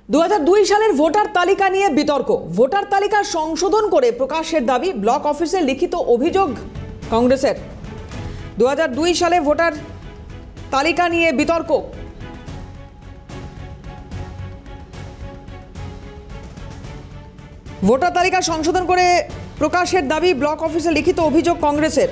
2002 সালের ভোটার তালিকা নিয়ে বিতর্ক। ভোটার তালিকা সংশোধন করে প্রকাশের দাবি, ব্লক অফিসে লিখিত অভিযোগ কংগ্রেসের। 2002 সালে ভোটার তালিকা নিয়ে বিতর্ক। ভোটার তালিকা সংশোধন করে প্রকাশের দাবি, ব্লক অফিসে লিখিত অভিযোগ কংগ্রেসের।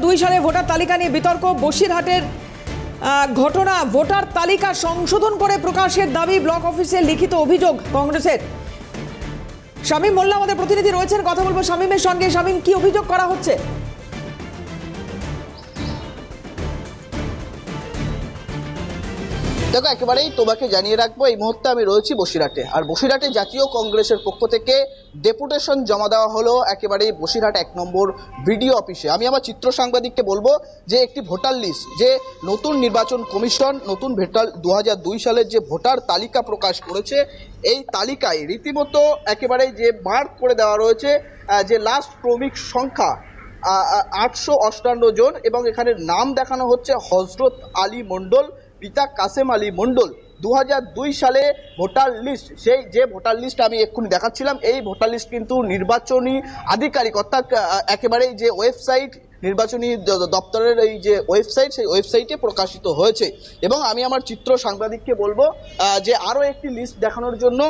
দু সালে ভোটার তালিকা নিয়ে বিতর্ক। বসিরহাটের ঘটনা। ভোটার তালিকা সংশোধন করে প্রকাশের দাবি, ব্লক অফিসে লিখিত অভিযোগ কংগ্রেসের। শামীম মোল্লা আমাদের প্রতিনিধি রয়েছেন, কথা বলবো শামীমের সঙ্গে। শামীম, কি অভিযোগ করা হচ্ছে? দেখো, একেবারেই তোমাকে জানিয়ে রাখবো, এই মুহূর্তে আমি রয়েছি বসিরহাটে। আর বসিরহাটে জাতীয় কংগ্রেসের পক্ষ থেকে ডেপুটেশন জমা দেওয়া হলো একেবারেই বসিরহাট 1 নম্বর বিডিও অফিসে। আমি আমার চিত্র সাংবাদিককে বলবো যে একটি ভোটার লিস্ট, যে নতুন নির্বাচন কমিশন নতুন 2002 সালের যে ভোটার তালিকা প্রকাশ করেছে, এই তালিকায় রীতিমতো একেবারেই যে মার্ক করে দেওয়া রয়েছে যে লাস্ট ক্রমিক সংখ্যা 858 জন, এবং এখানে নাম দেখানো হচ্ছে হজরত আলী মণ্ডল, পিতা কাসেম আলী মণ্ডল। 2002 সালে ভোটার লিস্ট, সেই যে ভোটার লিস্ট আমি এক্ষুনি দেখাচ্ছিলাম, এই ভোটার লিস্ট কিন্তু নির্বাচনী আধিকারিক অর্থাৎ একেবারেই যে ওয়েবসাইট, নির্বাচনী দপ্তরের এই যে ওয়েবসাইট, সেই ওয়েবসাইটে প্রকাশিত হয়েছে। এবং আমি আমার চিত্র সাংবাদিককে বলবো যে আরও একটি লিস্ট দেখানোর জন্য,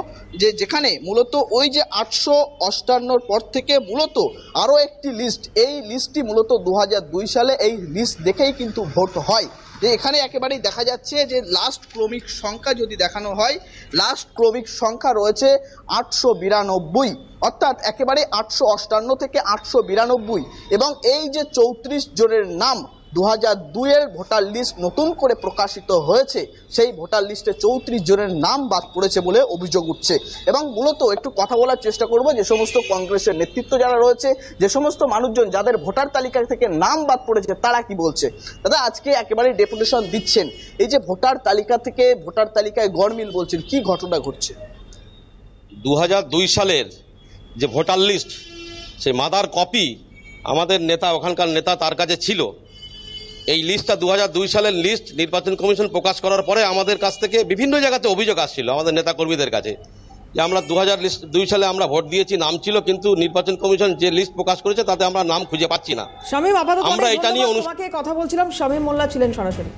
যে যেখানে মূলত ওই যে 858 পর থেকে মূলত আরও একটি লিস্ট, এই লিস্টটি মূলত 2002 সালে এই লিস্ট দেখেই কিন্তু ভোট হয়। যে এখানে একেবারেই দেখা যাচ্ছে যে লাস্ট ক্রমিক সংখ্যা যদি দেখানো হয়, লাস্ট ক্রমিক সংখ্যা রয়েছে 892, অর্থাৎ একেবারে 858 থেকে 892। এবং এই যে 34 জনের নাম 2002 এর ভোটার লিস্ট নতুন করে প্রকাশিত হয়েছে, সেই ভোটার লিস্টে 34 জনের নাম বাদ পড়েছে বলে অভিযোগ উঠছে। এবং মূলত একটু কথা বলার চেষ্টা করব যে সমস্ত কংগ্রেসের নেতৃত্ব যারা রয়েছে, যে সমস্ত মানুষজন যাদের ভোটার তালিকা থেকে নাম বাদ পড়েছে, তারা কি বলছে। দাদা, আজকে একেবারে ডেপুটেশন দিচ্ছেন, এই যে ভোটার তালিকা থেকে ভোটার তালিকায় গড়মিল বলছেন, কি ঘটনা ঘটছে? 2002 সালের যে ভোটার লিস্ট, সেই মাদার কপি আমাদের নেতা, ওখানকার নেতা তার কাছে ছিল। এই লিস্টটা 2002 সালের লিস্ট নির্বাচন কমিশন প্রকাশ করার পরে আমাদের কাছ থেকে বিভিন্ন জায়গাতে অভিযোগ আসছিল আমাদের নেতা কর্মীদের কাছে, যে আমরা 2002 সালে আমরা ভোট দিয়েছি, নাম ছিল, কিন্তু নির্বাচন কমিশন যে লিস্ট প্রকাশ করেছে তাতে আমরা নাম খুঁজে পাচ্ছি না। শামীম, আপাতত আমরা এটা নিয়ে তোমাকে কথা বলছিলাম, শামীম মোল্লা ছিলেন সরাসরি।